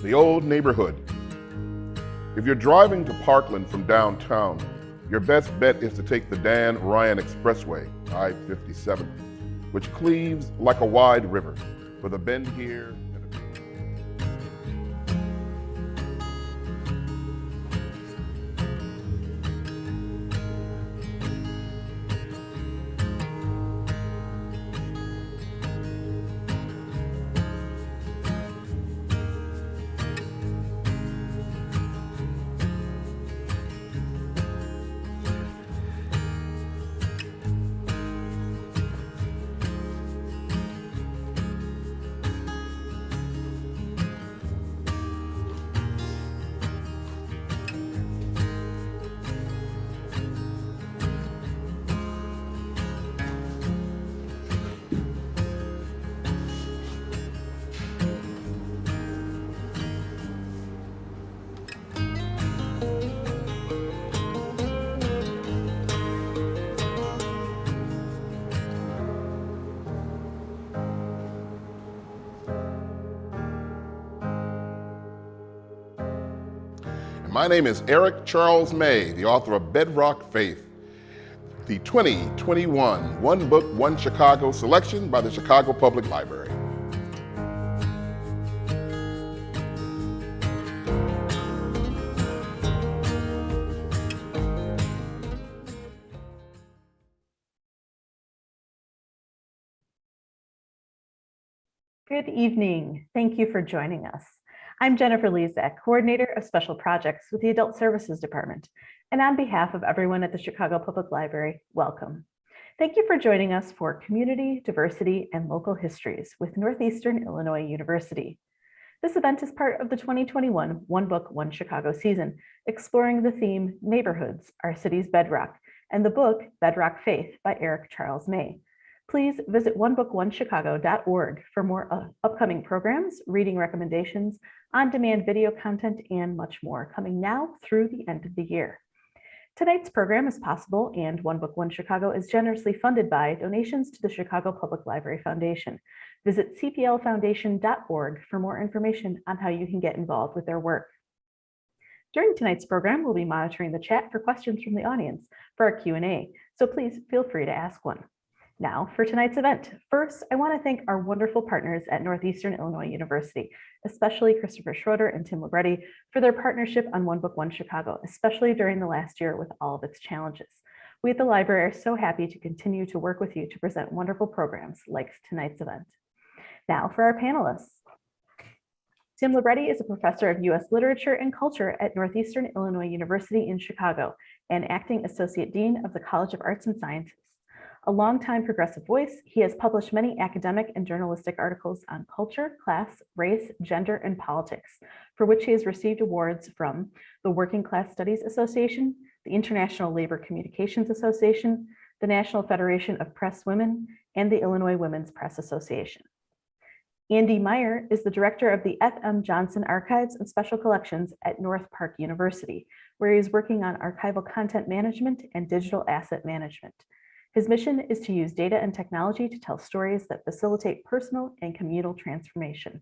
the old neighborhood. If you're driving to Parkland from downtown, your best bet is to take the Dan Ryan Expressway, I-57, which cleaves like a wide river with a bend here and a bend there. My name is Eric Charles May, the author of Bedrock Faith, the 2021 One Book, One Chicago selection by the Chicago Public Library. Good evening. Thank you for joining us. I'm Jennifer Lezak, Coordinator of Special Projects with the Adult Services Department. And on behalf of everyone at the Chicago Public Library, welcome. Thank you for joining us for Community, Diversity, and Local Histories with Northeastern Illinois University. This event is part of the 2021 One Book, One Chicago season, exploring the theme Neighborhoods, Our City's Bedrock, and the book Bedrock Faith by Eric Charles May. Please visit onebookonechicago.org for more upcoming programs, reading recommendations, on-demand video content, and much more coming now through the end of the year. Tonight's program is possible, and One Book, One Chicago is generously funded by donations to the Chicago Public Library Foundation. Visit cplfoundation.org for more information on how you can get involved with their work. During tonight's program, we'll be monitoring the chat for questions from the audience for our Q&A, so please feel free to ask one. Now for tonight's event. First, I want to thank our wonderful partners at Northeastern Illinois University, especially Christopher Schroeder and Tim Libretti, for their partnership on One Book, One Chicago, especially during the last year with all of its challenges. We at the library are so happy to continue to work with you to present wonderful programs like tonight's event. Now for our panelists. Tim Libretti is a professor of U.S. Literature and Culture at Northeastern Illinois University in Chicago and acting associate dean of the College of Arts and Sciences. A longtime progressive voice, he has published many academic and journalistic articles on culture, class, race, gender, and politics, for which he has received awards from the Working Class Studies Association, the International Labor Communications Association, the National Federation of Press Women, and the Illinois Women's Press Association. Andy Meyer is the director of the F.M. Johnson Archives and Special Collections at North Park University, where he is working on archival content management and digital asset management. His mission is to use data and technology to tell stories that facilitate personal and communal transformation.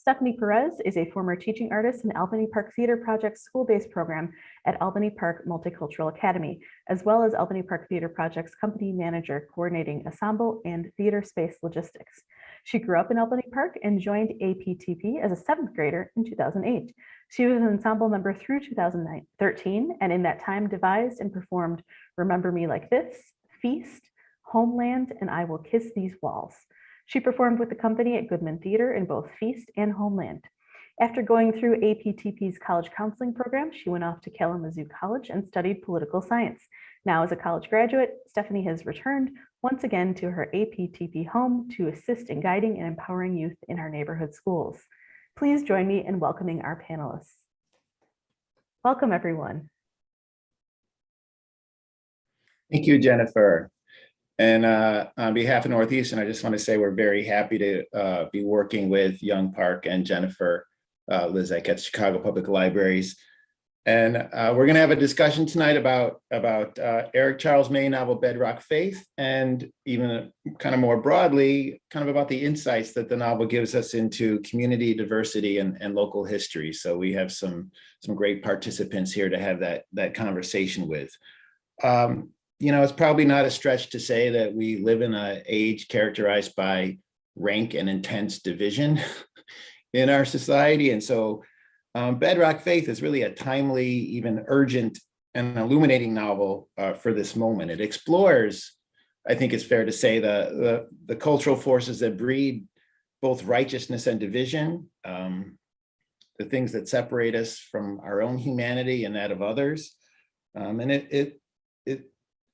Stephany Perez is a former teaching artist in Albany Park Theater Project's school-based program at Albany Park Multicultural Academy, as well as Albany Park Theater Project's company manager coordinating ensemble and theater space logistics. She grew up in Albany Park and joined APTP as a 7th grader in 2008. She was an ensemble member through 2013, and in that time devised and performed Remember Me Like This, Feast, Homeland, and I Will Kiss These Walls. She performed with the company at Goodman Theater in both Feast and Homeland. After going through APTP's college counseling program, she went off to Kalamazoo College and studied political science. Now, as a college graduate, Stephany has returned once again to her APTP home to assist in guiding and empowering youth in our neighborhood schools. Please join me in welcoming our panelists. Welcome, everyone. Thank you, Jennifer. And on behalf of Northeastern, I just want to say we're very happy to be working with Young Park and Jennifer Lezak at Chicago Public Libraries. And we're going to have a discussion tonight about Eric Charles May novel Bedrock Faith, and even kind of more broadly, kind of about the insights that the novel gives us into community diversity and local history. So we have some great participants here to have that conversation with. It's probably not a stretch to say that we live in an age characterized by rank and intense division in our society. And so Bedrock Faith is really a timely, even urgent and illuminating novel for this moment. It explores, I think it's fair to say, the cultural forces that breed both righteousness and division, the things that separate us from our own humanity and that of others. And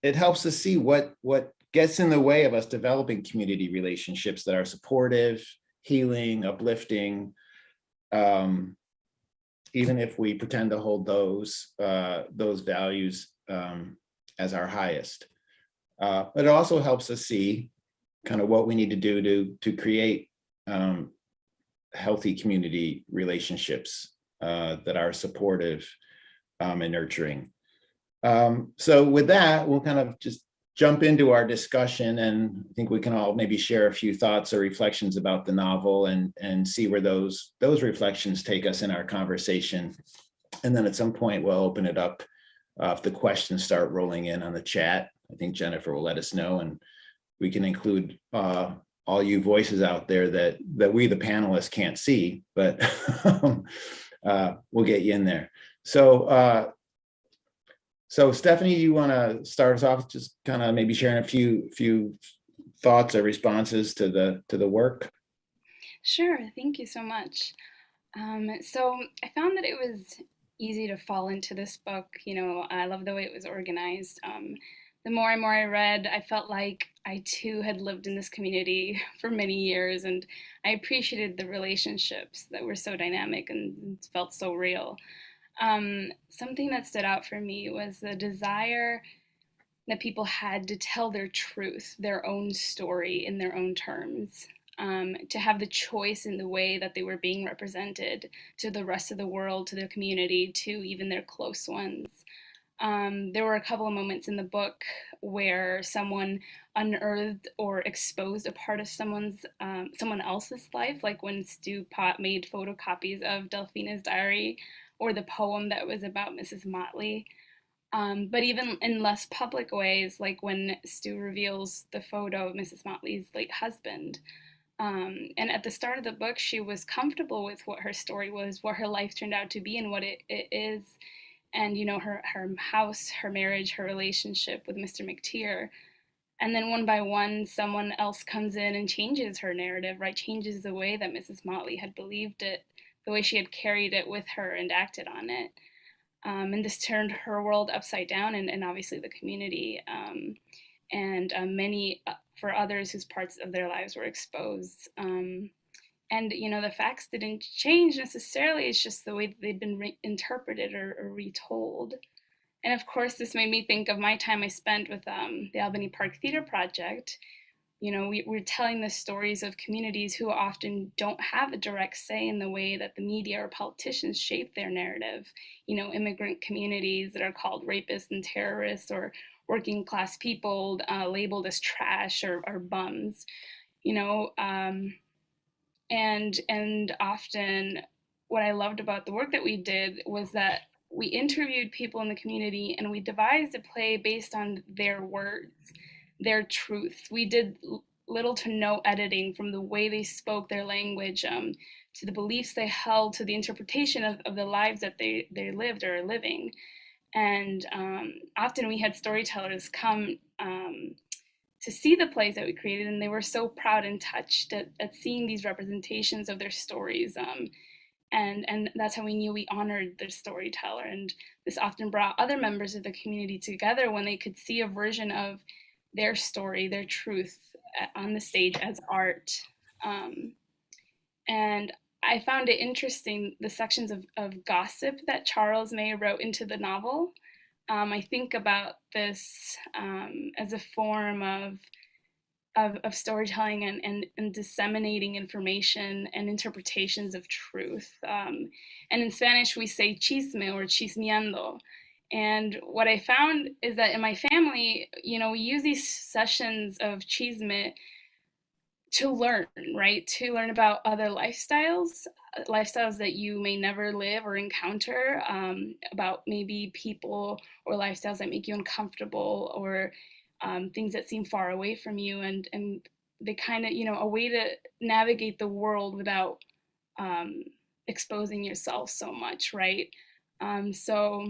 it helps us see what gets in the way of us developing community relationships that are supportive, healing, uplifting, even if we pretend to hold those values as our highest. But it also helps us see kind of what we need to do to create healthy community relationships that are supportive and nurturing. So with that, we'll kind of just jump into our discussion, and I think we can all maybe share a few thoughts or reflections about the novel and see where those reflections take us in our conversation. And then at some point, we'll open it up if the questions start rolling in on the chat. I think Jennifer will let us know, and we can include all you voices out there that we, the panelists, can't see, but we'll get you in there. So Stephany, you want to start us off, just kind of maybe sharing a few thoughts or responses to the work? Sure, thank you so much. So I found that it was easy to fall into this book. I love the way it was organized. The more and more I read, I felt like I too had lived in this community for many years, and I appreciated the relationships that were so dynamic and felt so real. Something that stood out for me was the desire that people had to tell their truth, their own story in their own terms, to have the choice in the way that they were being represented to the rest of the world, to their community, to even their close ones. There were a couple of moments in the book where someone unearthed or exposed a part of someone else's life, like when Stu Pott made photocopies of Delphina's diary, or the poem that was about Mrs. Motley. But even in less public ways, like when Stu reveals the photo of Mrs. Motley's late husband. And at the start of the book, she was comfortable with what her story was, what her life turned out to be, and what it is. And, her house, her marriage, her relationship with Mr. McTeer. And then one by one, someone else comes in and changes her narrative, right? Changes the way that Mrs. Motley had believed it, the way she had carried it with her and acted on it. And this turned her world upside down, and obviously the community, and many for others whose parts of their lives were exposed. And, the facts didn't change necessarily. It's just the way that they'd been reinterpreted or retold. And of course, this made me think of my time I spent with the Albany Park Theater Project. We're telling the stories of communities who often don't have a direct say in the way that the media or politicians shape their narrative. Immigrant communities that are called rapists and terrorists, or working class people labeled as trash or bums. And often what I loved about the work that we did was that we interviewed people in the community and we devised a play based on their words, their truths. We did little to no editing, from the way they spoke their language, to the beliefs they held, to the interpretation of the lives that they lived or are living. And often we had storytellers come to see the plays that we created, and they were so proud and touched at seeing these representations of their stories. And that's how we knew we honored the storyteller. And this often brought other members of the community together when they could see a version of their story, their truth on the stage as art. And I found it interesting, the sections of gossip that Charles May wrote into the novel. I think about this as a form of of storytelling and disseminating information and interpretations of truth. And in Spanish, we say chisme or chismeando. And what I found is that in my family, we use these sessions of chisme to learn, right? To learn about other lifestyles that you may never live or encounter, about maybe people or lifestyles that make you uncomfortable, or things that seem far away from you, and they kind of, a way to navigate the world without exposing yourself so much, right? So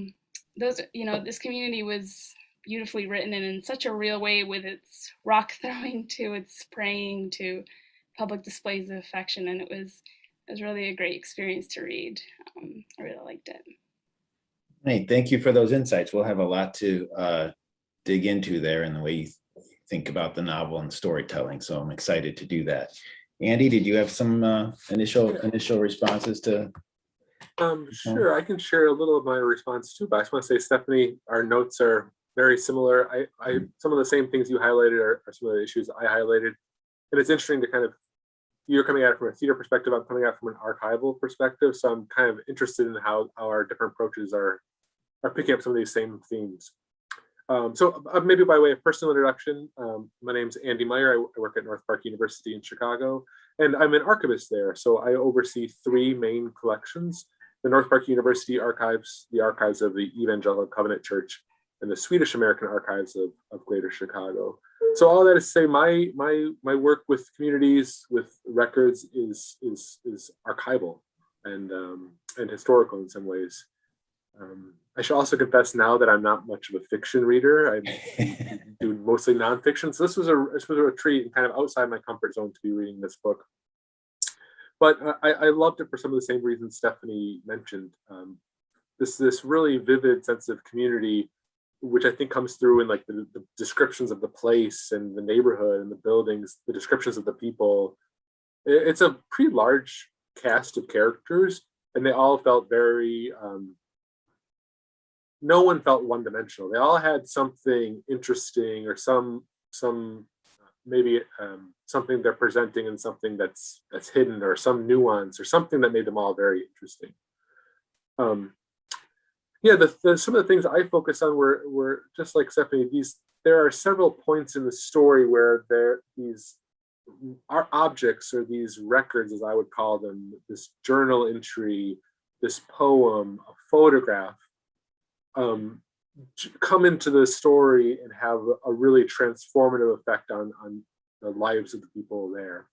this community was beautifully written and in such a real way, with its rock throwing to its praying to public displays of affection, and it was really a great experience to read. I really liked it. Hey, thank you for those insights. We'll have a lot to dig into there in the way you think about the novel and storytelling. So I'm excited to do that. Andy, did you have some initial responses to? Sure, I can share a little of my response too, but I just want to say, Stephany, our notes are very similar. I some of the same things you highlighted are some of the issues I highlighted. And it's interesting to kind of, you're coming at it from a theater perspective, I'm coming at it from an archival perspective. So I'm kind of interested in how our different approaches are picking up some of these same themes. So maybe by way of personal introduction, my name's Andy Meyer. I work at North Park University in Chicago, and I'm an archivist there. So I oversee 3 main collections: the North Park University archives, the archives of the Evangelical Covenant Church, and the Swedish American archives of Greater Chicago. So all that is to say, my work with communities, with records, is archival and historical in some ways. I should also confess now that I'm not much of a fiction reader. I do mostly nonfiction. So this was a treat and kind of outside my comfort zone to be reading this book. But I loved it for some of the same reasons Stephany mentioned. This really vivid sense of community, which I think comes through in like the descriptions of the place and the neighborhood and the buildings, the descriptions of the people. It's a pretty large cast of characters, and they all felt very, no one felt one-dimensional. They all had something interesting, or some maybe something they're presenting, and something that's hidden, or some nuance, or something that made them all very interesting. Yeah, some of the things I focus on were just like Stephany. There are several points in the story where these are objects, or these records, as I would call them, this journal entry, this poem, a photograph, come into the story and have a really transformative effect on the lives of the people there.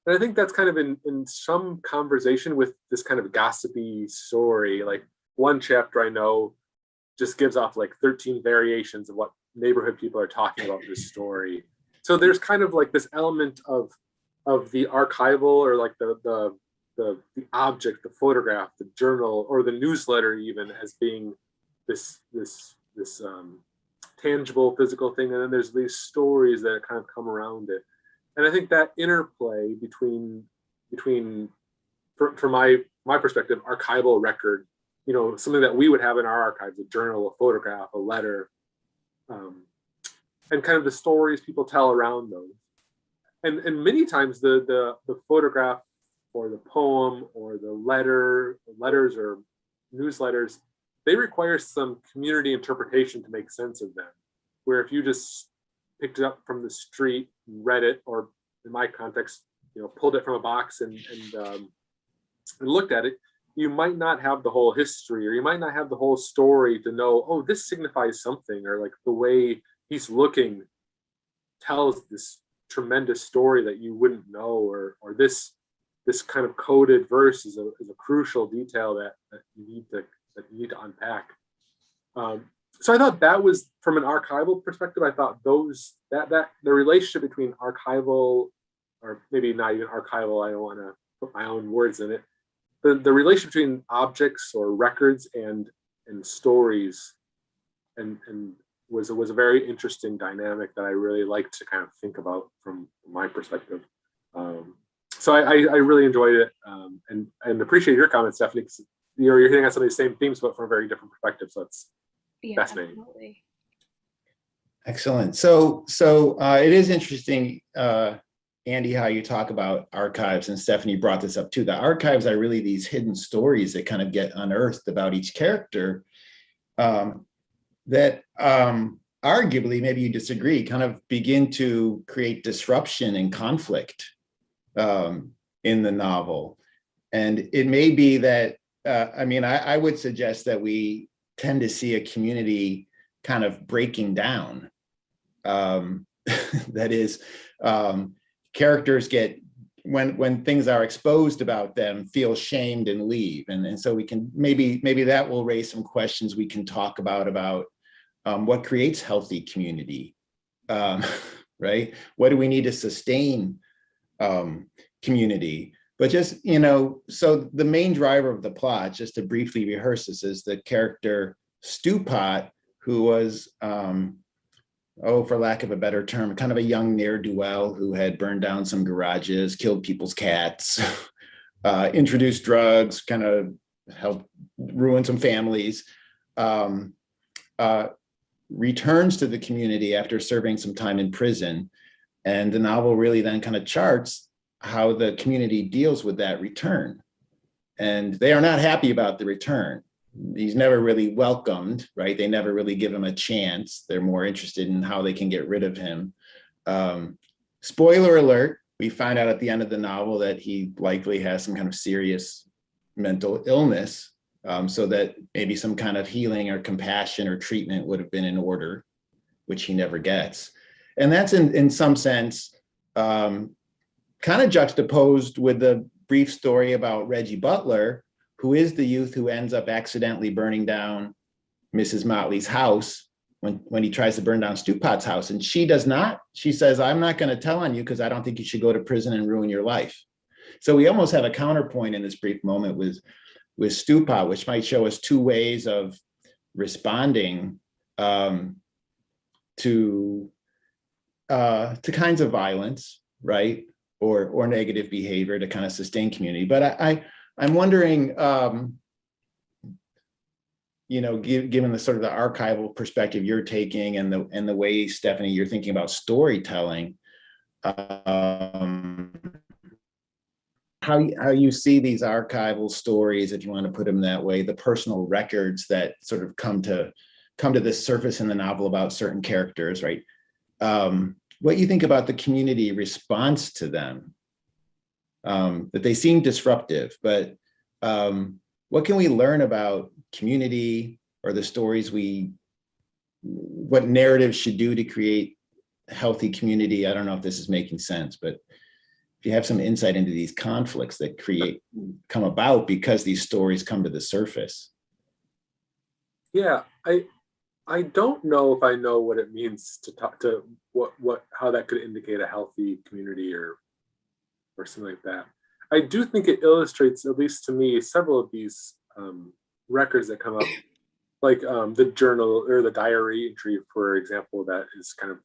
And I think that's kind of in some conversation with this kind of gossipy story. Like one chapter I know just gives off like 13 variations of what neighborhood people are talking about in this story. So there's kind of like this element of the archival, or like the object, the photograph, the journal, or the newsletter even, as being this tangible physical thing, and then there's these stories that kind of come around it. And I think that interplay between from my perspective, archival record, something that we would have in our archives, a journal, a photograph, a letter, and kind of the stories people tell around those. And many times the photograph, or the poem, or the letters or newsletters, they require some community interpretation to make sense of them. Where if you just picked it up from the street, read it, or in my context, pulled it from a box and looked at it, you might not have the whole history, or you might not have the whole story to know, oh, this signifies something, or like the way he's looking tells this tremendous story that you wouldn't know, or this kind of coded verse is a crucial detail that you need to unpack. So I thought that was, from an archival perspective, I thought that the relationship between archival, or maybe not even archival, I don't want to put my own words in it, the relation between objects or records and stories and was a very interesting dynamic that I really liked to kind of think about from my perspective. So I really enjoyed it, and appreciate your comments, Stephany, because you're hitting on some of the same themes, but from a very different perspective. So it's fascinating. Absolutely. Excellent. So it is interesting, Andy, how you talk about archives, and Stephany brought this up too. The archives are really these hidden stories that kind of get unearthed about each character, that arguably, maybe you disagree, kind of begin to create disruption and conflict in the novel. And it may be that, I would suggest that we tend to see a community kind of breaking down. That is, characters get, when things are exposed about them, feel shamed and leave. And so we can, maybe that will raise some questions we can talk about what creates healthy community, right? What do we need to sustain community? But just, so the main driver of the plot, just to briefly rehearse this, is the character Stewpot, who was, for lack of a better term, kind of a young ne'er-do-well who had burned down some garages, killed people's cats, introduced drugs, kind of helped ruin some families, returns to the community after serving some time in prison. And the novel really then kind of charts how the community deals with that return. And they are not happy about the return. He's never really welcomed, right? They never really give him a chance. They're more interested in how they can get rid of him. Spoiler alert, we find out at the end of the novel that he likely has some kind of serious mental illness, so that maybe some kind of healing or compassion or treatment would have been in order, which he never gets. And that's in some sense kind of juxtaposed with the brief story about Reggie Butler, who is the youth who ends up accidentally burning down Mrs. Motley's house when he tries to burn down Stewpot's house. And she does not. She says, I'm not going to tell on you because I don't think you should go to prison and ruin your life. So we almost have a counterpoint in this brief moment with Stewpot, which might show us two ways of responding to kinds of violence, right? Or negative behavior to kind of sustain community. But I'm wondering, given the sort of the archival perspective you're taking and the way, Stephany, you're thinking about storytelling, how you see these archival stories, if you want to put them that way, the personal records that sort of come to the surface in the novel about certain characters, right? What you think about the community response to them, that they seem disruptive, but what can we learn about community or the stories what narratives should do to create healthy community? I don't know if this is making sense, but if you have some insight into these conflicts that come about because these stories come to the surface. Yeah, I don't know if I know what it means to talk to how that could indicate a healthy community or something like that. I do think it illustrates, at least to me, several of these records that come up, like the journal or the diary entry, for example, that is kind of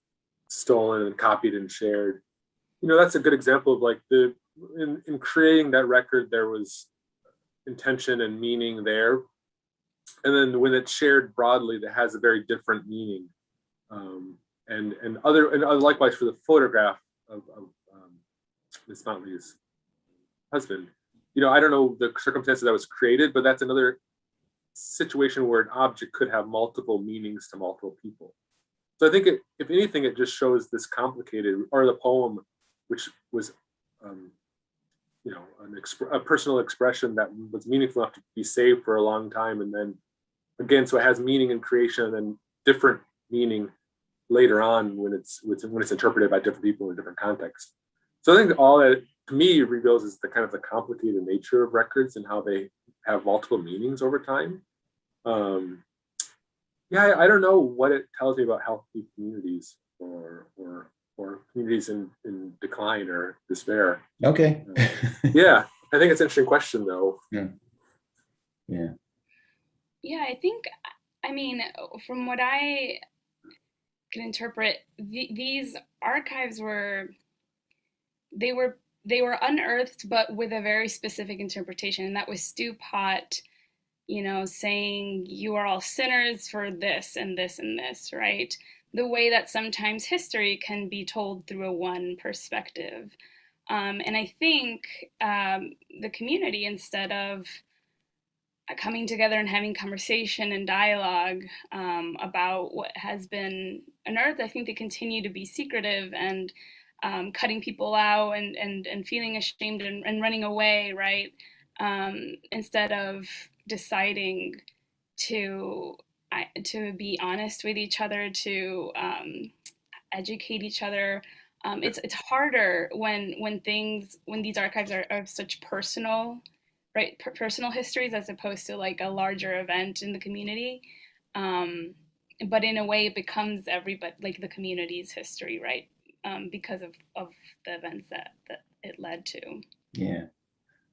stolen and copied and shared. That's a good example of like in creating that record, there was intention and meaning there. And then when it's shared broadly, that has a very different meaning. And likewise for the photograph of Miss Motley's husband. I don't know the circumstances that was created, but that's another situation where an object could have multiple meanings to multiple people. So I think if anything, it just shows this complicated, or the poem, which was a personal expression that was meaningful enough to be saved for a long time, and then again, so it has meaning in creation and different meaning later on when it's interpreted by different people in different contexts. So I think all that to me reveals is the kind of the complicated nature of records and how they have multiple meanings over time. I don't know what it tells me about healthy communities or communities in decline or despair. Okay. Yeah, I think it's an interesting question though. Yeah. Yeah, I think, from what I can interpret, these archives were unearthed, but with a very specific interpretation, and that was Stewpot, saying you are all sinners for this and this and this, right? the way that sometimes history can be told through a one perspective. And I think the community, instead of coming together and having conversation and dialogue about what has been unearthed, I think they continue to be secretive and cutting people out and feeling ashamed and running away, right? Instead of deciding to be honest with each other, to educate each other. It's harder when these archives are of such personal, right, personal histories, as opposed to like a larger event in the community. But in a way, it becomes everybody, like the community's history, right? Because of the events that it led to. Yeah.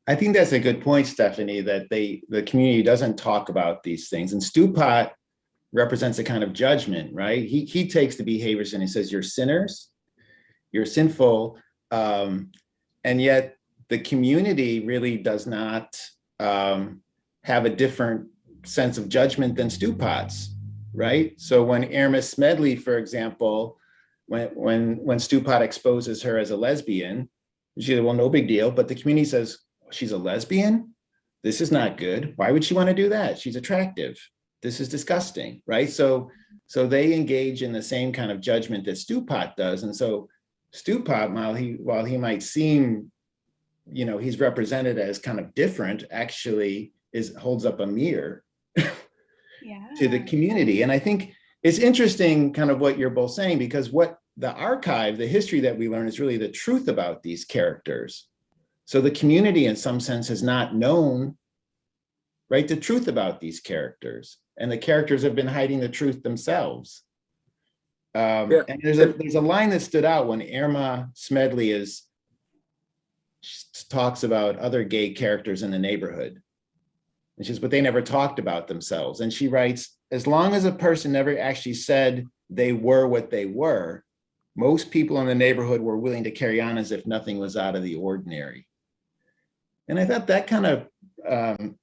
I think that's a good point, Stephany, that the community doesn't talk about these things. And Stewpot represents a kind of judgment, right? He takes the behaviors and he says, you're sinners, you're sinful. And yet the community really does not have a different sense of judgment than Stewpot's, right? So when Irma Smedley, for example, when Stewpot exposes her as a lesbian, she said, well, no big deal. But the community says, she's a lesbian? This is not good. Why would she want to do that? She's attractive. This is disgusting, right? So they engage in the same kind of judgment that Stewpot does. And so Stewpot, while he might seem, he's represented as kind of different, actually holds up a mirror to the community. And I think it's interesting kind of what you're both saying, because what the archive, the history that we learn is really the truth about these characters. So the community in some sense has not known, right, the truth about these characters, and the characters have been hiding the truth themselves. And there's a line that stood out when Irma Smedley talks about other gay characters in the neighborhood. And she says, but they never talked about themselves. And she writes, as long as a person never actually said they were what they were, most people in the neighborhood were willing to carry on as if nothing was out of the ordinary. And I thought that kind of,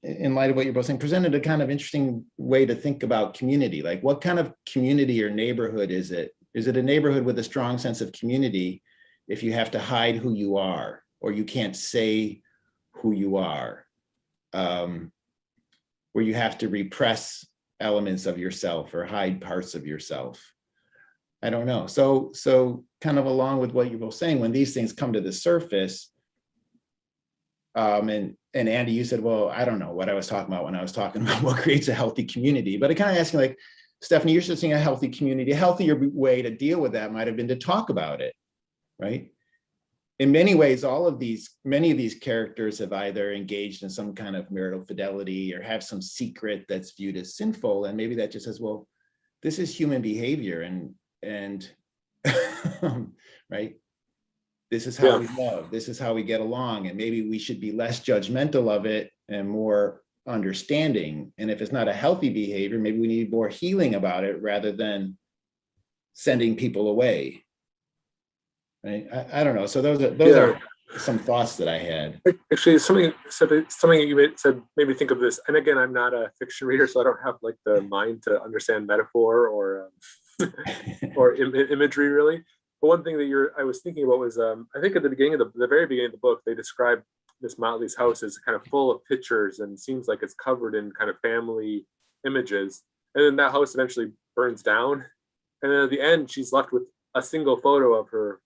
in light of what you're both saying, presented a kind of interesting way to think about community. Like, what kind of community or neighborhood is it? Is it a neighborhood with a strong sense of community if you have to hide who you are, or you can't say who you are, where you have to repress elements of yourself or hide parts of yourself? I don't know. So kind of along with what you're both saying, when these things come to the surface, and Andy, you said, well, I don't know what I was talking about when I was talking about what creates a healthy community. But I kind of asking, like, Stephany, you're suggesting a healthy community. A healthier way to deal with that might have been to talk about it, right? In many ways, many of these characters have either engaged in some kind of marital fidelity or have some secret that's viewed as sinful. And maybe that just says, well, this is human behavior, and right? This is how we love. This is how we get along. And maybe we should be less judgmental of it and more understanding. And if it's not a healthy behavior, maybe we need more healing about it rather than sending people away. Right? I don't know. So those are some thoughts that I had. Actually, something you said made me think of this. And again, I'm not a fiction reader, so I don't have like the mind to understand metaphor or or imagery really. But one thing that I was thinking about was, I think at the beginning of the very beginning of the book, they describe Miss Motley's house as kind of full of pictures and seems like it's covered in kind of family images. And then that house eventually burns down. And then at the end, she's left with a single photo of her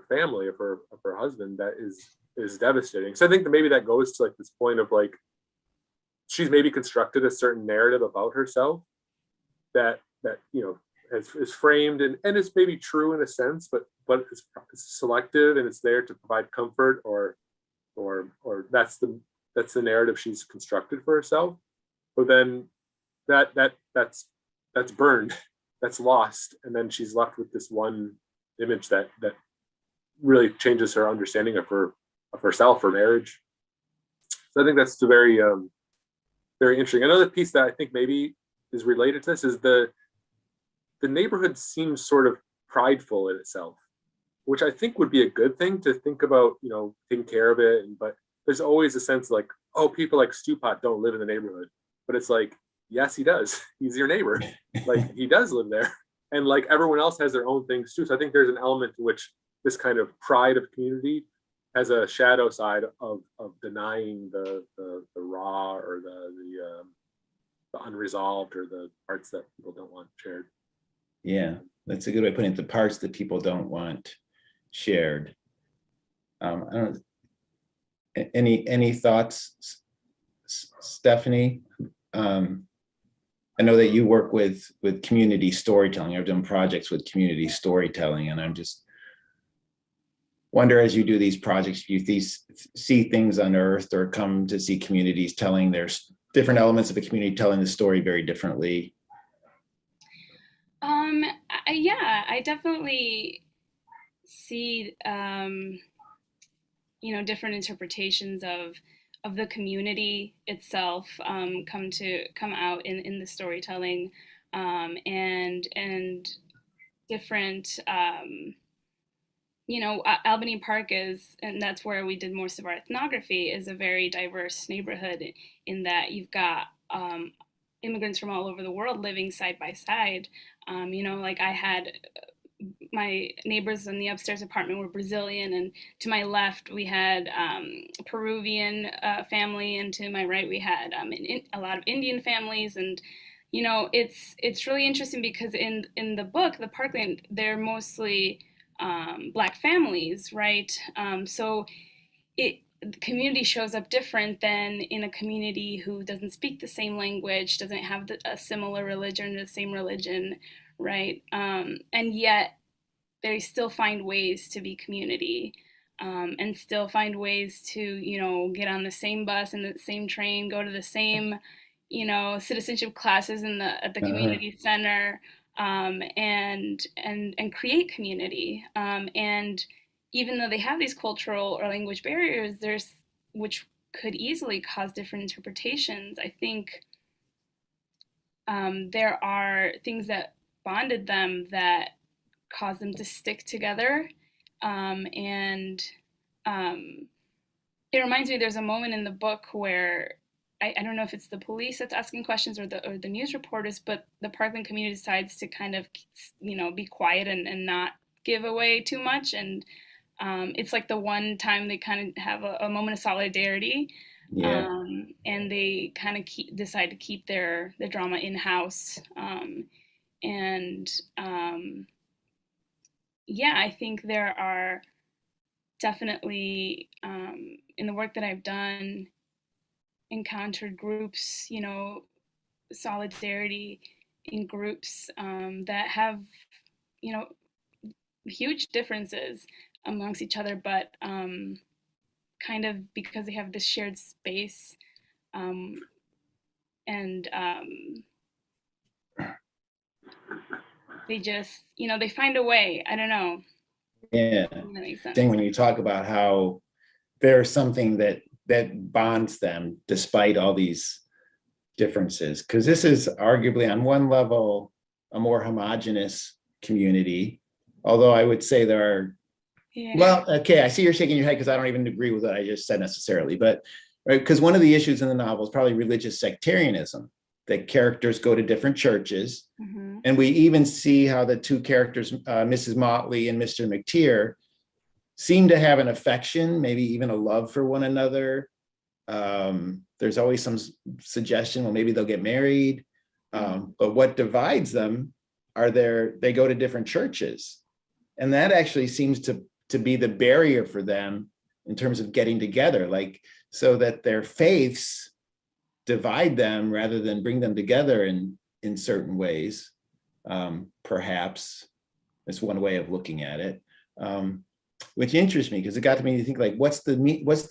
family, of her husband, that is devastating. So I think that maybe that goes to like this point of like, she's maybe constructed a certain narrative about herself that is framed and is maybe true in a sense, but it's selective and it's there to provide comfort or that's the narrative she's constructed for herself. But then that's burned, that's lost, and then she's left with this one image that really changes her understanding of herself, her marriage. So I think that's very very interesting. Another piece that I think maybe is related to this is the neighborhood seems sort of prideful in itself, which I think would be a good thing to think about, taking care of it. But there's always a sense like, oh, people like Stewpot don't live in the neighborhood. But it's like, yes, he does. He's your neighbor. Like, he does live there. And like everyone else has their own things too. So I think there's an element to which this kind of pride of community has a shadow side of denying the raw or the unresolved or the parts that people don't want shared. Yeah, that's a good way of putting it. The parts that people don't want shared. I don't. Any thoughts, Stephany? I know that you work with community storytelling. I've done projects with community storytelling, and I'm just wonder, as you do these projects, you see things unearthed or come to see communities telling their different elements of a community telling the story very differently. Yeah, I definitely see different interpretations of the community itself come out in the storytelling, and different Albany Park and that's where we did most of our ethnography, is a very diverse neighborhood in that you've got immigrants from all over the world living side by side. Like I had my neighbors in the upstairs apartment were Brazilian, and to my left we had a Peruvian family, and to my right we had a lot of Indian families. And it's really interesting because in the book, the Parkland, they're mostly Black families, right? So the community shows up different than in a community who doesn't speak the same language, doesn't have a similar religion or the same religion, right? And yet they still find ways to be community, and still find ways to get on the same bus and the same train, go to the same citizenship classes at the community center, and create community. And even though they have these cultural or language barriers, which could easily cause different interpretations, I think there are things that bonded them that caused them to stick together. And it reminds me, there's a moment in the book where I don't know if it's the police that's asking questions or the news reporters, but the Parkland community decides to kind of be quiet and not give away too much. And it's like the one time they kind of have a moment of solidarity. Yeah. And they kind of decide to keep their drama in-house. Yeah, I think there are definitely, in the work that I've done, encountered groups, solidarity in groups that have, huge differences amongst each other, but kind of because they have this shared space, and they just, they find a way. I don't know. Yeah. That makes sense. When you talk about how there's something that bonds them despite all these differences, because this is arguably on one level a more homogenous community, although I would say there are, well, okay, I see you're shaking your head because I don't even agree with what I just said necessarily, but right, because one of the issues in the novel is probably religious sectarianism, that characters go to different churches. Mm-hmm. And we even see how the two characters, Mrs. Motley and Mr. McTeer, seem to have an affection, maybe even a love for one another. There's always some suggestion, well, maybe they'll get married. But what divides them they go to different churches. And that actually seems to be the barrier for them in terms of getting together, like, so that their faiths divide them rather than bring them together in certain ways. Perhaps that's one way of looking at it, which interests me because it got to me to think, like, what's the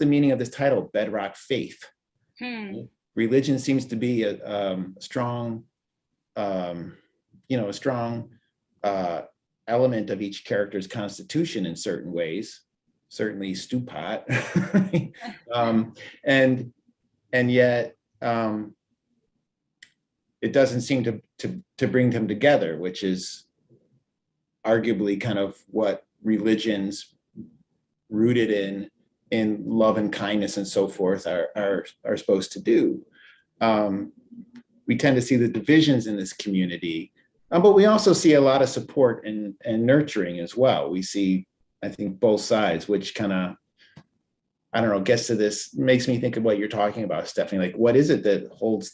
meaning of this title, Bedrock Faith? Religion seems to be a strong element of each character's constitution in certain ways, certainly stew pot. And yet it doesn't seem to bring them together, which is arguably kind of what religions rooted in love and kindness and so forth are supposed to do. We tend to see the divisions in this community But we also see a lot of support and nurturing as well. We see, I think, both sides, which kind of, I don't know, gets to this, makes me think of what you're talking about, Stephany. Like, what is it that holds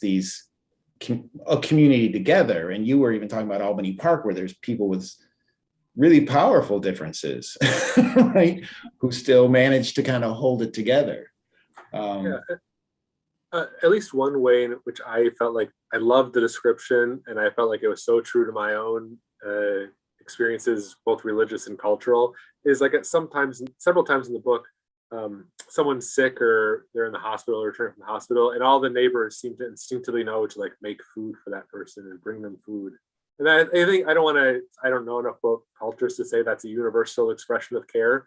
a community together? And you were even talking about Albany Park, where there's people with really powerful differences, right? Who still manage to kind of hold it together. Yeah. At least one way in which I felt like I loved the description, and I felt like it was so true to my own experiences, both religious and cultural, is like several times in the book, someone's sick or they're in the hospital or returning from the hospital, and all the neighbors seem to instinctively know to like make food for that person and bring them food. And I think I don't know enough about cultures to say that's a universal expression of care,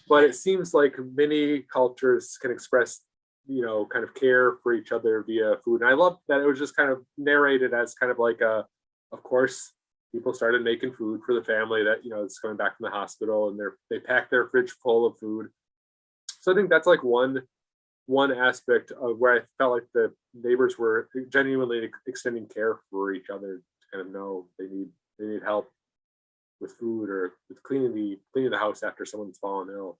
but it seems like many cultures can express, kind of care for each other via food. And I love that it was just kind of narrated as kind of like of course, people started making food for the family that, is coming back from the hospital, and they packed their fridge full of food. So I think that's like one aspect of where I felt like the neighbors were genuinely extending care for each other to kind of know they need help with food or with cleaning the house after someone's fallen ill.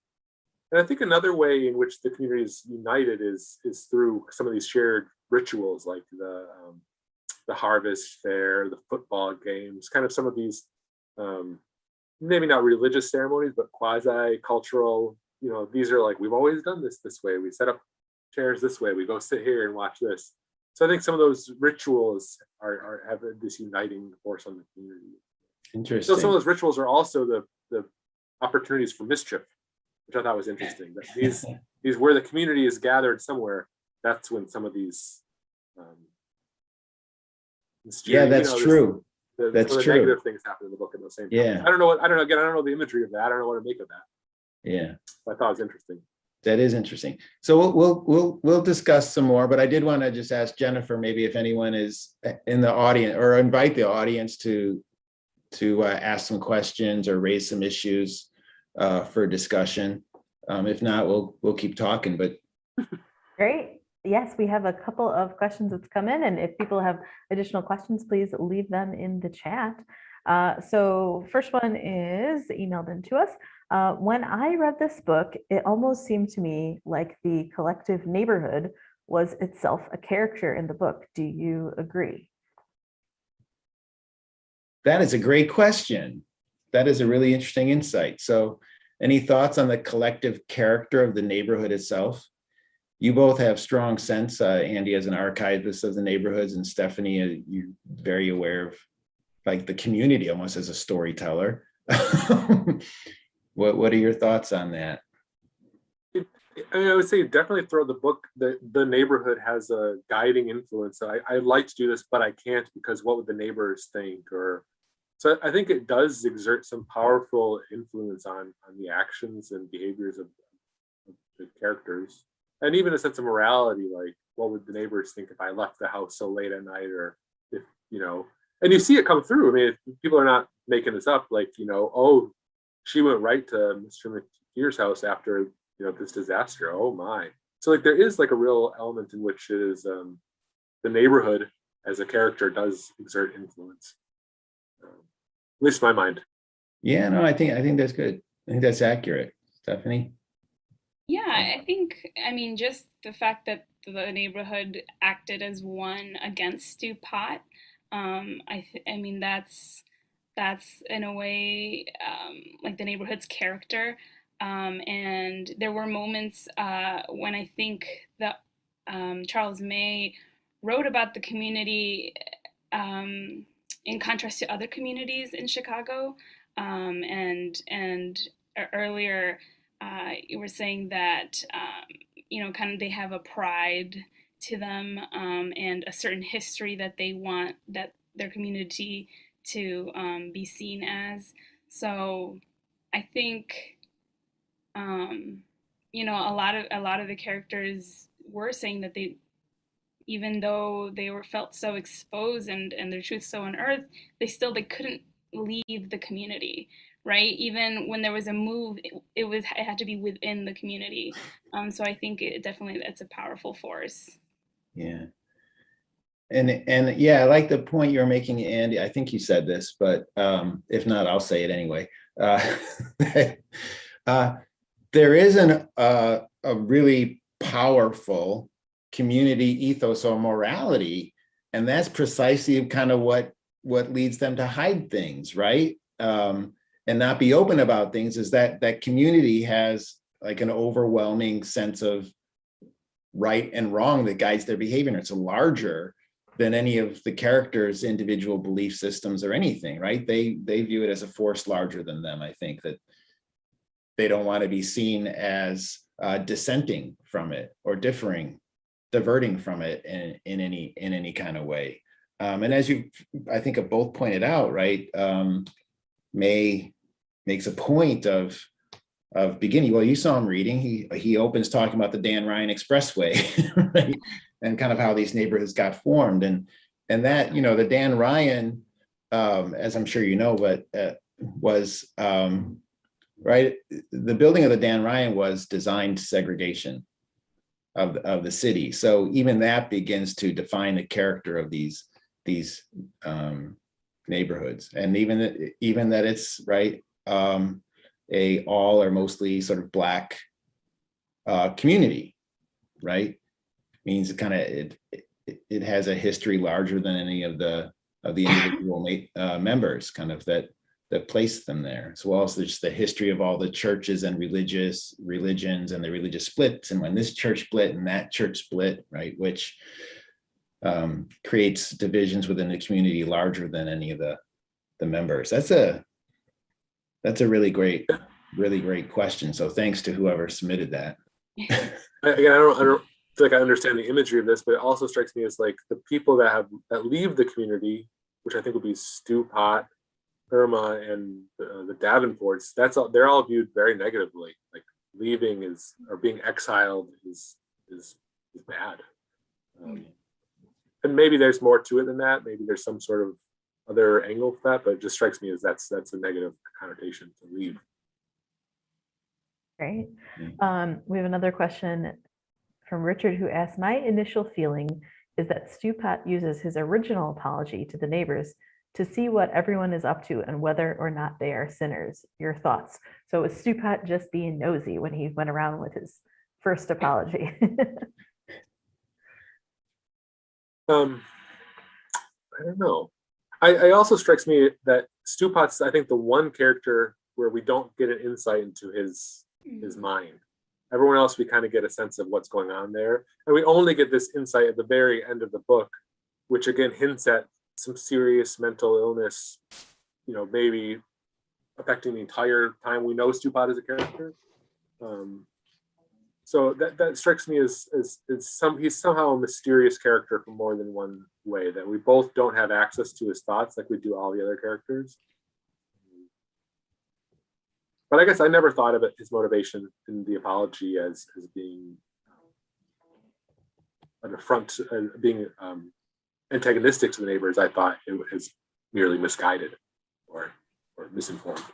And I think another way in which the community is united is through some of these shared rituals, like the harvest fair, the football games, kind of some of these maybe not religious ceremonies, but quasi-cultural. These are like, we've always done this way. We set up chairs this way. We go sit here and watch this. So I think some of those rituals have this uniting force on the community. Interesting. So some of those rituals are also the opportunities for mischief, which I thought was interesting. That these where the community is gathered somewhere, that's when some of these that's true. That's some of the true. negative things happen in the book at the same time. Yeah. I don't know the imagery of that. I don't know what to make of that. Yeah. I thought it was interesting. That is interesting. So we'll discuss some more, but I did want to just ask Jennifer, maybe if anyone is in the audience, or invite the audience to ask some questions or raise some issues for discussion. If not, we'll keep talking. But Great. Yes, we have a couple of questions that's come in, and if people have additional questions, please leave them in the chat. So first one is emailed in to us. When I read this book, it almost seemed to me like the collective neighborhood was itself a character in the book. Do you agree? That is a great question. That is a really interesting insight. So any thoughts on the collective character of the neighborhood itself? You both have strong sense, Andy, as an archivist of the neighborhoods, and Stephany, you're very aware of like the community almost as a storyteller. What are your thoughts on that? I would say definitely throw the book. The neighborhood has a guiding influence. I'd like to do this, but I can't because what would the neighbors think? So I think it does exert some powerful influence on the actions and behaviors of the characters, and even a sense of morality. Like, what would the neighbors think if I left the house so late at night, or if and you see it come through. I mean, people are not making this up. Like, oh, she went right to Mr. McGeer's house after this disaster. Oh my! So like, there is like a real element in which it is the neighborhood as a character does exert influence. At least in my mind. Yeah, no, I think that's good. I think that's accurate. Stephany? Yeah, I think, just the fact that the neighborhood acted as one against Stu Pot, that's in a way like the neighborhood's character. And there were moments when I think that Charles May wrote about the community in contrast to other communities in Chicago. And earlier, you were saying that kind of they have a pride to them and a certain history that they want that their community to be seen as. So I think a lot of the characters were saying that even though they were felt so exposed and their truth so unearthed, they couldn't leave the community, right? Even when there was a move, it had to be within the community. So I think that's a powerful force. Yeah. And yeah, I like the point you're making, Andy. I think you said this, but if not, I'll say it anyway. Uh, there is a really powerful community ethos or morality, and that's precisely kind of what leads them to hide things, right? And not be open about things, is that community has like an overwhelming sense of right and wrong that guides their behavior. And it's larger than any of the characters' individual belief systems or anything, right? They view it as a force larger than them. I think that they don't want to be seen as dissenting from it or diverting from it in any kind of way. And as you, I think, have both pointed out, right? May makes a point of beginning. Well, you saw him reading. He opens talking about the Dan Ryan Expressway, right? And kind of how these neighborhoods got formed, and that, you know, the Dan Ryan, as I'm sure you know, but was right. The building of the Dan Ryan was designed segregation of the city. So even that begins to define the character of these neighborhoods, and even that it's right. A all or mostly sort of Black community, right? Means it kind of it has a history larger than any of the individual members, kind of that placed them there, as well as just the history of all the churches and religions and the religious splits, and when this church split and that church split, right, which creates divisions within the community larger than any of the members. That's a really great question. So thanks to whoever submitted that. Again, I don't feel like I understand the imagery of this, but it also strikes me as like the people that leave the community, which I think would be Stu Pot, Irma, and the Davenports. They're all viewed very negatively. Like leaving or being exiled is bad. And maybe there's more to it than that. Maybe there's some sort of other angle to that, but it just strikes me as that's a negative connotation to leave. Great. We have another question from Richard, who asks, my initial feeling is that Stu Pot uses his original apology to the neighbors to see what everyone is up to and whether or not they are sinners. Your thoughts? So was Stu Pot just being nosy when he went around with his first apology? I don't know. I also strikes me that Stu Pot's, I think, the one character where we don't get an insight into his mind. Everyone else, we kind of get a sense of what's going on there. And we only get this insight at the very end of the book, which again hints at some serious mental illness, you know, maybe affecting the entire time we know Stu Pot as a character. So that strikes me as he's somehow a mysterious character for more than one way, that we both don't have access to his thoughts like we do all the other characters. But I guess I never thought of his motivation in the apology as being an affront, being antagonistic to the neighbors. I thought it was merely misguided or misinformed.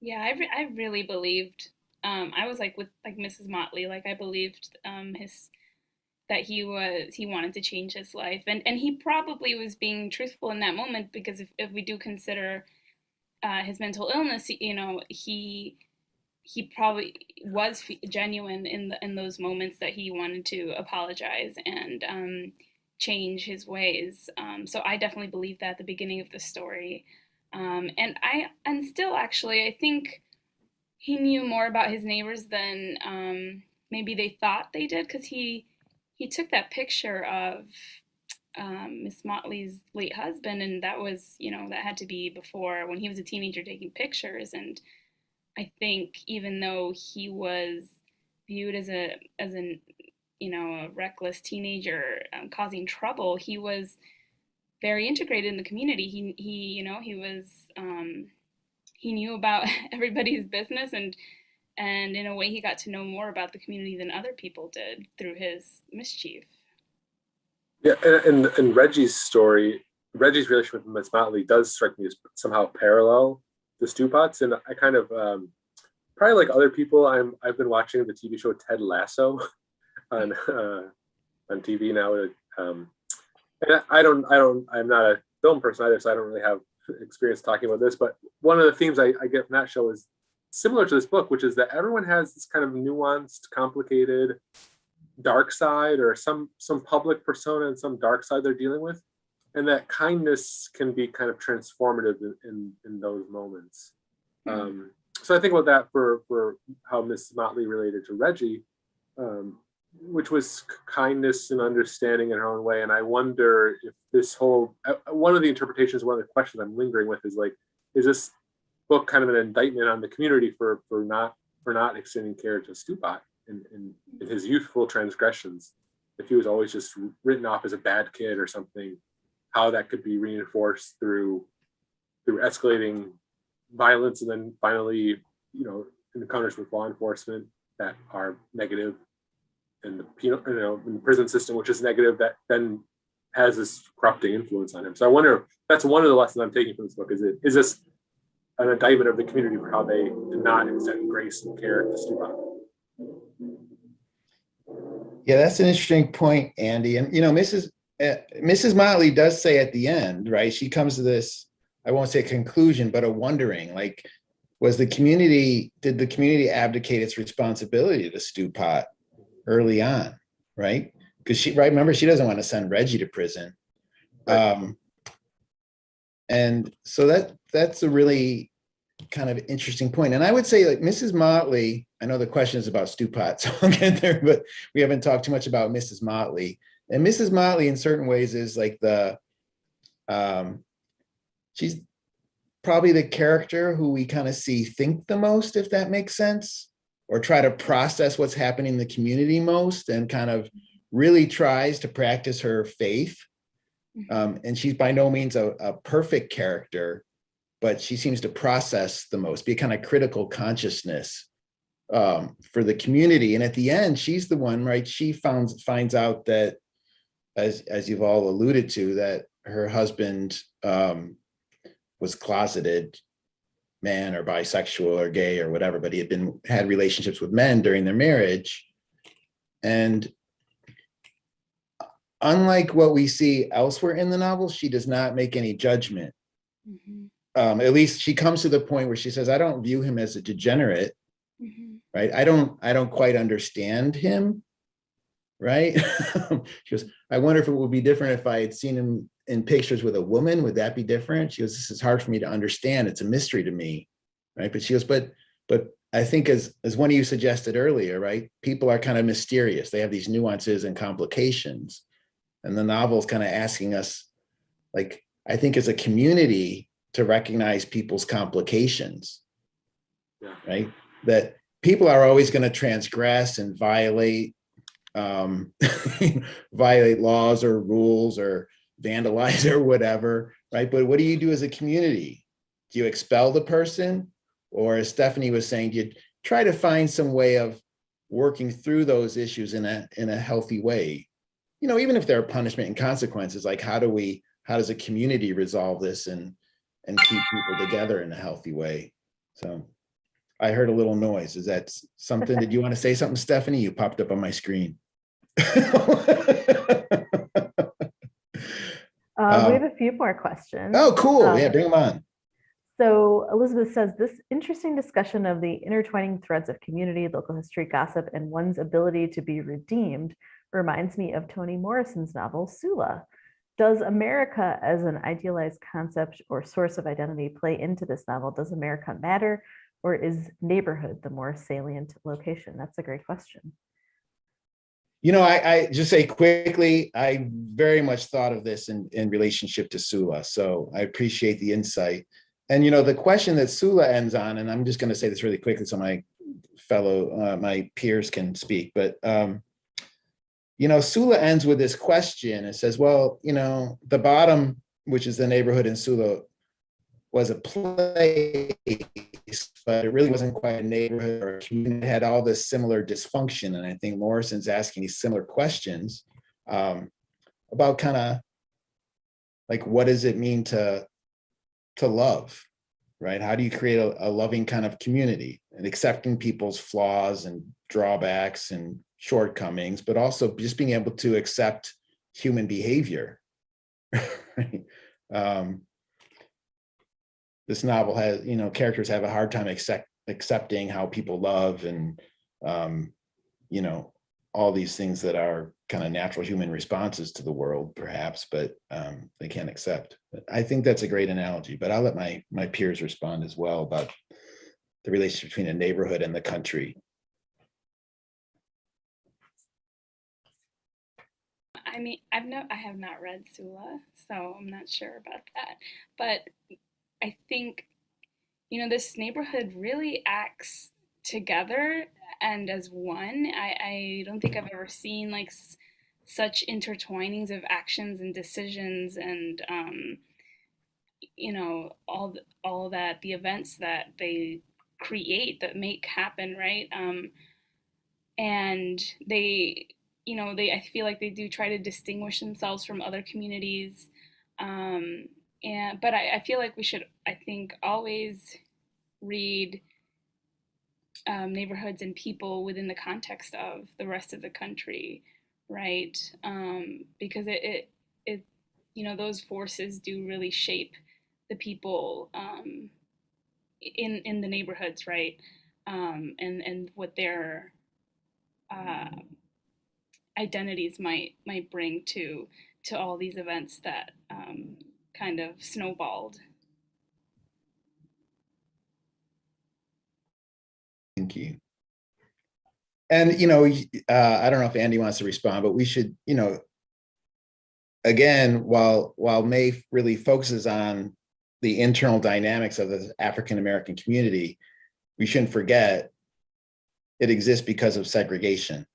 Yeah, I really believed. I was like with Mrs. Motley, like I believed that he wanted to change his life, and he probably was being truthful in that moment, because if we do consider his mental illness, you know, he probably was genuine in those moments that he wanted to apologize and change his ways. So I definitely believe that at the beginning of the story, and still actually I think he knew more about his neighbors than maybe they thought they did, because he took that picture of Miss Motley's late husband, and that was, you know, that had to be before, when he was a teenager, taking pictures. And I think even though he was viewed as a you know, a reckless teenager causing trouble, he was very integrated in the community. He you know, he knew about everybody's business, and in a way he got to know more about the community than other people did through his mischief. Yeah, and Reggie's story, Reggie's relationship with Miss Motley does strike me as somehow parallel to Stu Pot's, and I kind of probably like other people, I've been watching the TV show Ted Lasso on TV now. And I'm not a film person either, so I don't really have experience talking about this. But one of the themes I get from that show is similar to this book, which is that everyone has this kind of nuanced, complicated dark side, or some public persona and some dark side they're dealing with, and that kindness can be kind of transformative in those moments. So I think about that for how Mrs. Motley related to Reggie, which was kindness and understanding in her own way. And I wonder if this whole, one of the interpretations, one of the questions I'm lingering with is like, is this book kind of an indictment on the community for not extending care to Stupat in his youthful transgressions? If he was always just written off as a bad kid or something, how that could be reinforced through escalating violence, and then finally, encounters with law enforcement that are negative, and in the prison system, which is negative, that then has this corrupting influence on him. So I wonder if that's one of the lessons I'm taking from this book. Is this an indictment of the community for how they did not extend grace and care to Stupat? Yeah, that's an interesting point, Andy. And Mrs. Motley does say at the end, right? She comes to this, I won't say conclusion, but a wondering, like, did the community abdicate its responsibility to Stupat early on, right? Because remember, she doesn't want to send Reggie to prison. Right. And so that's a really kind of interesting point. And I would say, like, Mrs. Motley, I know the question is about Stupat, so I'll get there, but we haven't talked too much about Mrs. Motley. And Mrs. Motley in certain ways is like she's probably the character who we kind of think the most, if that makes sense, or try to process what's happening in the community most, and kind of really tries to practice her faith. And she's by no means a perfect character, but she seems to process the most, be a kind of critical consciousness for the community. And at the end, she's the one, right? She finds out that, as you've all alluded to, that her husband was closeted man, or bisexual or gay or whatever, but he had relationships with men during their marriage. And unlike what we see elsewhere in the novel, she does not make any judgment. At least she comes to the point where she says, I don't view him as a degenerate, right? I don't quite understand him, right? She goes, I wonder if it would be different if I had seen him in pictures with a woman. Would that be different? She goes, this is hard for me to understand. It's a mystery to me, right? But she goes, but I think as one of you suggested earlier, right? People are kind of mysterious. They have these nuances and complications. And the novel is kind of asking us, like, I think as a community, to recognize people's complications, right? That people are always going to transgress and violate laws or rules or vandalize or whatever, right? But what do you do as a community? Do you expel the person? Or, as Stephany was saying, do you try to find some way of working through those issues in a healthy way? Even if there are punishment and consequences, like how does a community resolve this and keep people together in a healthy way? So I heard a little noise. Is that something? Did you want to say something, Stephany? You popped up on my screen. We have a few more questions. Oh, cool. Yeah, bring them on. So Elizabeth says, this interesting discussion of the intertwining threads of community, local history, gossip, and one's ability to be redeemed reminds me of Toni Morrison's novel, Sula. Does America as an idealized concept or source of identity play into this novel? Does America matter, or is neighborhood the more salient location? That's a great question. I just say quickly, I very much thought of this in relationship to Sula. So I appreciate the insight. And, the question that Sula ends on, and I'm just going to say this really quickly so my peers can speak, but, Sula ends with this question. It says, well, the bottom, which is the neighborhood in Sula, was a place, but it really wasn't quite a neighborhood or a community. It had all this similar dysfunction. And I think Morrison's asking these similar questions about kind of like, what does it mean to love, right? How do you create a loving kind of community and accepting people's flaws and drawbacks and shortcomings, but also just being able to accept human behavior. Right? This novel has, characters have a hard time accepting how people love and, all these things that are kind of natural human responses to the world, perhaps, but they can't accept. But I think that's a great analogy, but I'll let my peers respond as well about the relationship between a neighborhood and the country. I mean, I have not read Sula, so I'm not sure about that. But I think, this neighborhood really acts together and as one. I don't think I've ever seen like such intertwinings of actions and decisions and all that, the events that they create, that make happen, right? And I feel like they do try to distinguish themselves from other communities. But I feel like we should, I think, always read neighborhoods and people within the context of the rest of the country, right? Because those forces do really shape the people in the neighborhoods, right? And what their identities might bring to all these events that kind of snowballed. Thank you. And I don't know if Andy wants to respond, but we should, again, while May really focuses on the internal dynamics of the African American community, we shouldn't forget it exists because of segregation.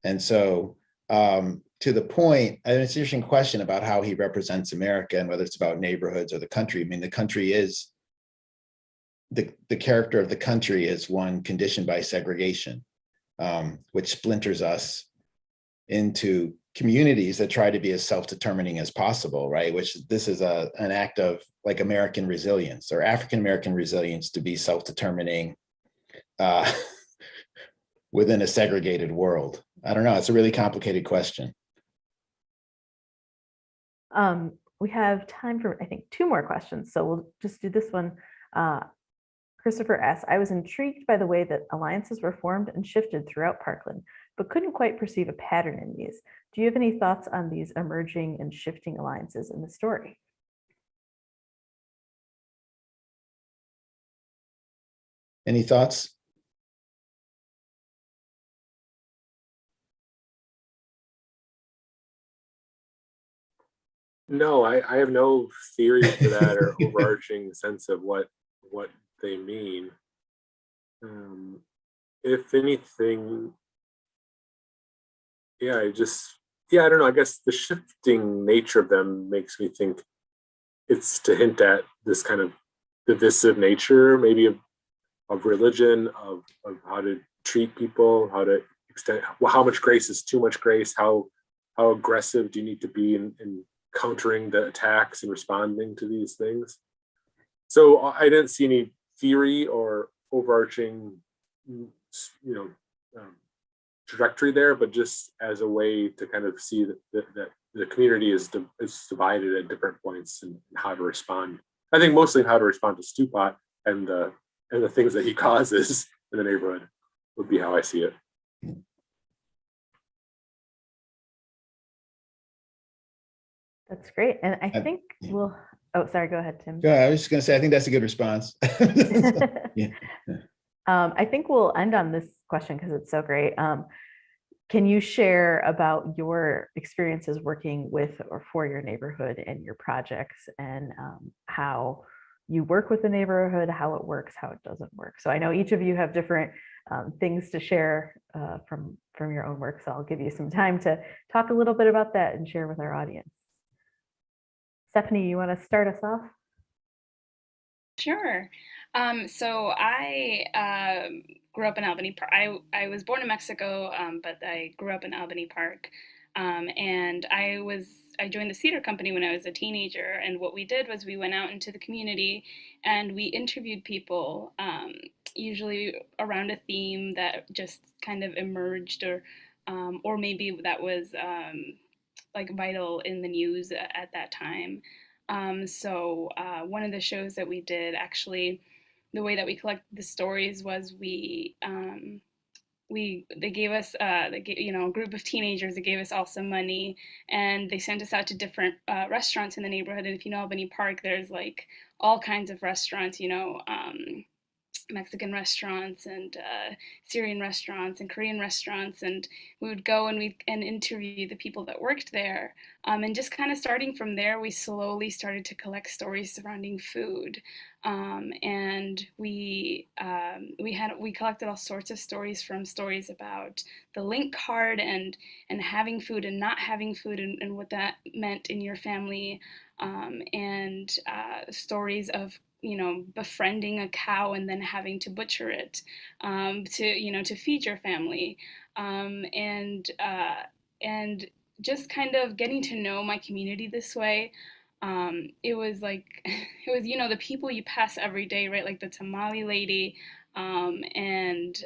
And so to the point, and it's an interesting question about how he represents America and whether it's about neighborhoods or the country. I mean, the country is, the character of the country is one conditioned by segregation, which splinters us into communities that try to be as self-determining as possible, right? Which this is an act of like American resilience or African American resilience to be self-determining within a segregated world. I don't know. It's a really complicated question. We have time for, I think, 2 more questions. So we'll just do this one. Christopher S. I was intrigued by the way that alliances were formed and shifted throughout Parkland, but couldn't quite perceive a pattern in these. Do you have any thoughts on these emerging and shifting alliances in the story? Any thoughts? No, I have no theory for that or overarching sense of what they mean. If anything, I don't know. I guess the shifting nature of them makes me think it's to hint at this kind of divisive nature, maybe of religion, of how to treat people, how to extend, how much grace is too much grace, how aggressive do you need to be in countering the attacks and responding to these things. So I didn't see any theory or overarching, trajectory there, but just as a way to kind of see that the community is divided at different points and how to respond. I think mostly how to respond to Stupat and the things that he causes in the neighborhood would be how I see it. That's great. And I think we'll, oh, sorry, go ahead, Tim. Yeah, I was just going to say, I think that's a good response. Yeah. I think we'll end on this question because it's so great. Can you share about your experiences working with or for your neighborhood and your projects and how you work with the neighborhood, how it works, how it doesn't work? So I know each of you have different things to share from your own work. So I'll give you some time to talk a little bit about that and share with our audience. Stephany, you want to start us off? Sure. So I grew up in Albany. I was born in Mexico, but I grew up in Albany Park. And I joined the theater company when I was a teenager. And what we did was we went out into the community and we interviewed people usually around a theme that just kind of emerged, or maybe that was like vital in the news at that time. So one of the shows that we did, actually, the way that we collected the stories was they gave us a group of teenagers. They gave us all some money, and they sent us out to different restaurants in the neighborhood. And if you know Albany Park, there's like all kinds of restaurants, Mexican restaurants and Syrian restaurants and Korean restaurants, and we would go and interview the people that worked there, and just kind of starting from there, we slowly started to collect stories surrounding food, and we collected all sorts of stories, from stories about the link card and having food and not having food, and what that meant in your family, and stories of befriending a cow and then having to butcher it, to feed your family, and just kind of getting to know my community this way. It was like it was the people you pass every day, right? Like the tamale lady, and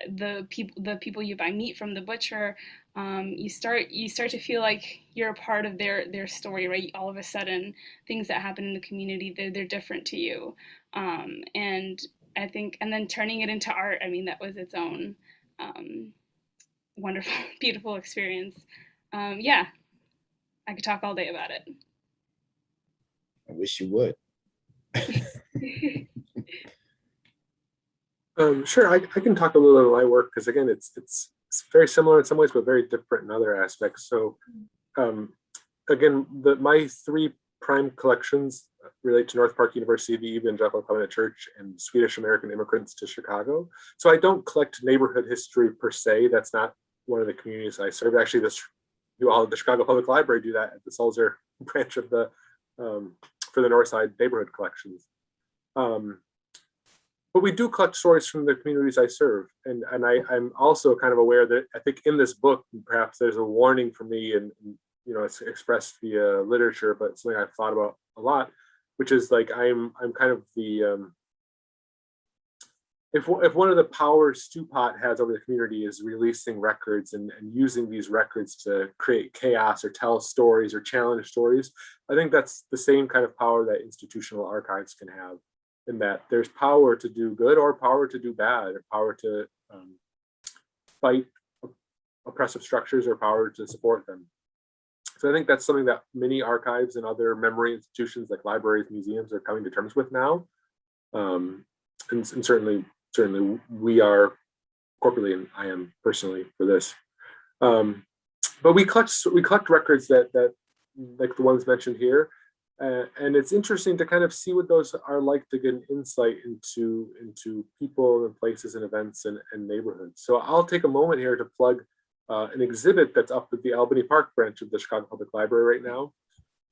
the people you buy meat from, the butcher. You start to feel like you're a part of their story, right? All of a sudden, things that happen in the community, they're different to you, and I think, and then turning it into art. I mean, that was its own wonderful, beautiful experience. Yeah, I could talk all day about it. I wish you would. Sure, I can talk a little about my work, because again, it's very similar in some ways, but very different in other aspects. So again, my three prime collections relate to North Park University, the Evangelical Covenant Church, and Swedish American immigrants to Chicago. So I don't collect neighborhood history per se. That's not one of the communities I serve. Actually, the Chicago Public Library do that at the Sulzer branch of the for the Northside neighborhood collections. But we do collect stories from the communities I serve. And I'm also kind of aware that I think in this book, perhaps there's a warning for me, and it's expressed via literature, but something I've thought about a lot, which is like I'm kind of the if one of the powers Stewpot has over the community is releasing records and using these records to create chaos or tell stories or challenge stories, I think that's the same kind of power that institutional archives can have, in that there's power to do good or power to do bad, or power to fight oppressive structures or power to support them. So I think that's something that many archives and other memory institutions like libraries, museums are coming to terms with now. And certainly we are corporately, and I am personally, for this. But we collect records that like the ones mentioned here. And it's interesting to kind of see what those are like, to get an insight into people and places and events and neighborhoods. So I'll take a moment here to plug an exhibit that's up at the Albany Park branch of the Chicago Public Library right now,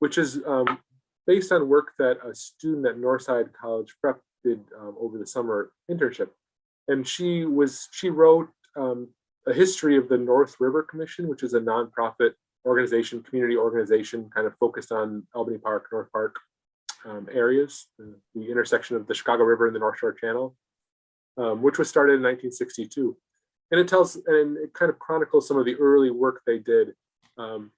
which is based on work that a student at Northside College Prep did over the summer internship. And she wrote a history of the North River Commission, which is a nonprofit organization, community organization, kind of focused on Albany Park, North Park areas, the intersection of the Chicago River and the North Shore Channel, which was started in 1962. And it kind of chronicles some of the early work they did,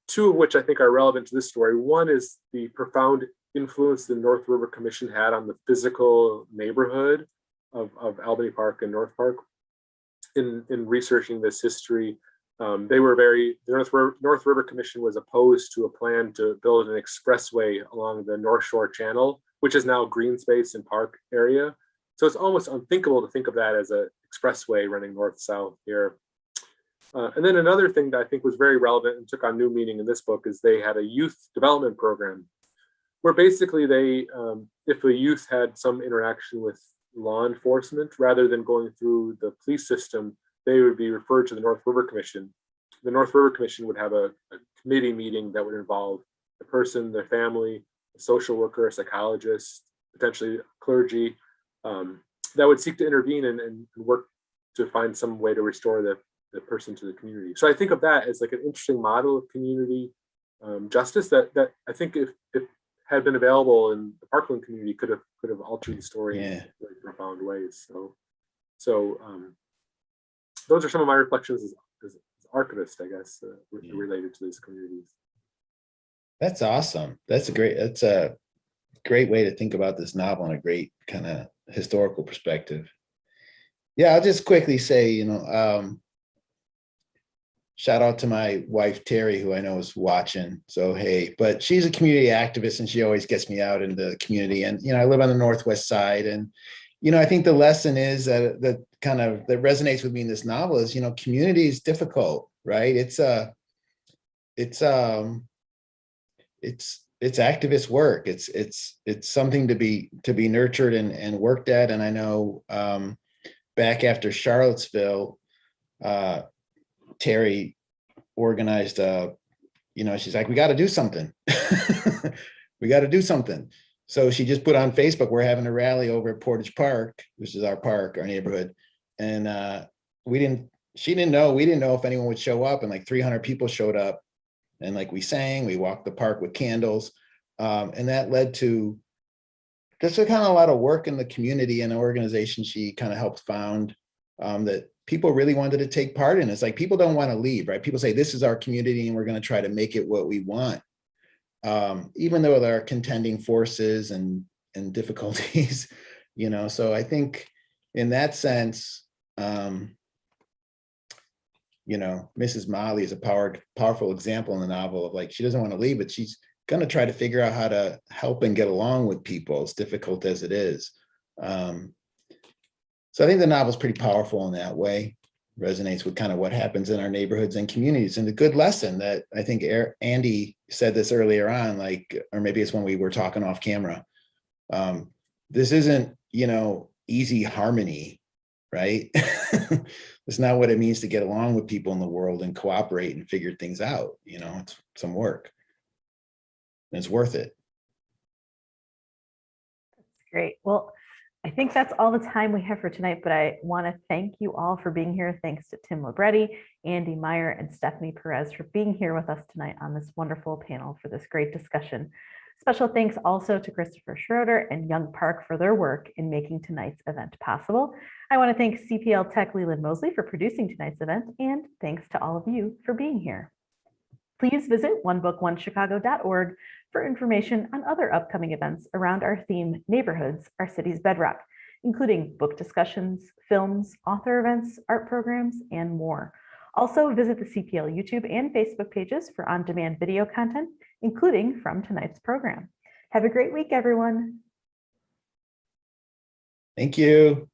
two of which I think are relevant to this story. One is the profound influence the North River Commission had on the physical neighborhood of Albany Park and North Park. In researching this history, the North River Commission was opposed to a plan to build an expressway along the North Shore Channel, which is now green space and park area. So it's almost unthinkable to think of that as an expressway running north-south here. And then another thing that I think was very relevant and took on new meaning in this book is they had a youth development program, where basically they, if a youth had some interaction with law enforcement, rather than going through the police system, they would be referred to the North River Commission. The North River Commission would have a committee meeting that would involve the person, their family, a social worker, a psychologist, potentially clergy, that would seek to intervene and work to find some way to restore the person to the community. So I think of that as like an interesting model of community justice that I think if had been available in the Parkland community could have altered the story in very profound ways. So So those are some of my reflections as archivist, I guess, related to these communities. That's awesome. That's a great way to think about this novel and a great kind of historical perspective. Yeah, I'll just quickly say, shout out to my wife, Terry, who I know is watching. So, hey, but she's a community activist and she always gets me out in the community. And, I live on the Northwest side. And, I think the lesson is that resonates with me in this novel is, community is difficult, right? It's activist work. It's something to be nurtured and worked at. And I know back after Charlottesville, Terry organized she's like, we got to do something. We got to do something. So she just put on Facebook, we're having a rally over at Portage Park, which is our park, our neighborhood. And we didn't know if anyone would show up, and like 300 people showed up. And like we sang, we walked the park with candles. And that led to just a kind of a lot of work in the community and an organization she kind of helped found that people really wanted to take part in. It's like, people don't want to leave, right? People say, this is our community and we're going to try to make it what we want. Even though there are contending forces and difficulties, so I think in that sense, Mrs. Molly is a powerful example in the novel of like, she doesn't want to leave, but she's going to try to figure out how to help and get along with people, as difficult as it is. So I think the novel is pretty powerful in that way, resonates with kind of what happens in our neighborhoods and communities. And the good lesson that I think Andy said this earlier on, or maybe it's when we were talking off camera. This isn't, easy harmony, right? It's not what it means to get along with people in the world and cooperate and figure things out. It's some work. And it's worth it. That's great. Well, I think that's all the time we have for tonight, but I want to thank you all for being here. Thanks to Tim Libretti, Andy Meyer, and Stephany Perez for being here with us tonight on this wonderful panel for this great discussion. Special thanks also to Christopher Schroeder and Young Park for their work in making tonight's event possible. I want to thank CPL Tech Leland Mosley for producing tonight's event, and thanks to all of you for being here. Please visit onebookonechicago.org for information on other upcoming events around our theme, Neighborhoods, Our City's Bedrock, including book discussions, films, author events, art programs, and more. Also, visit the CPL YouTube and Facebook pages for on-demand video content, including from tonight's program. Have a great week, everyone. Thank you.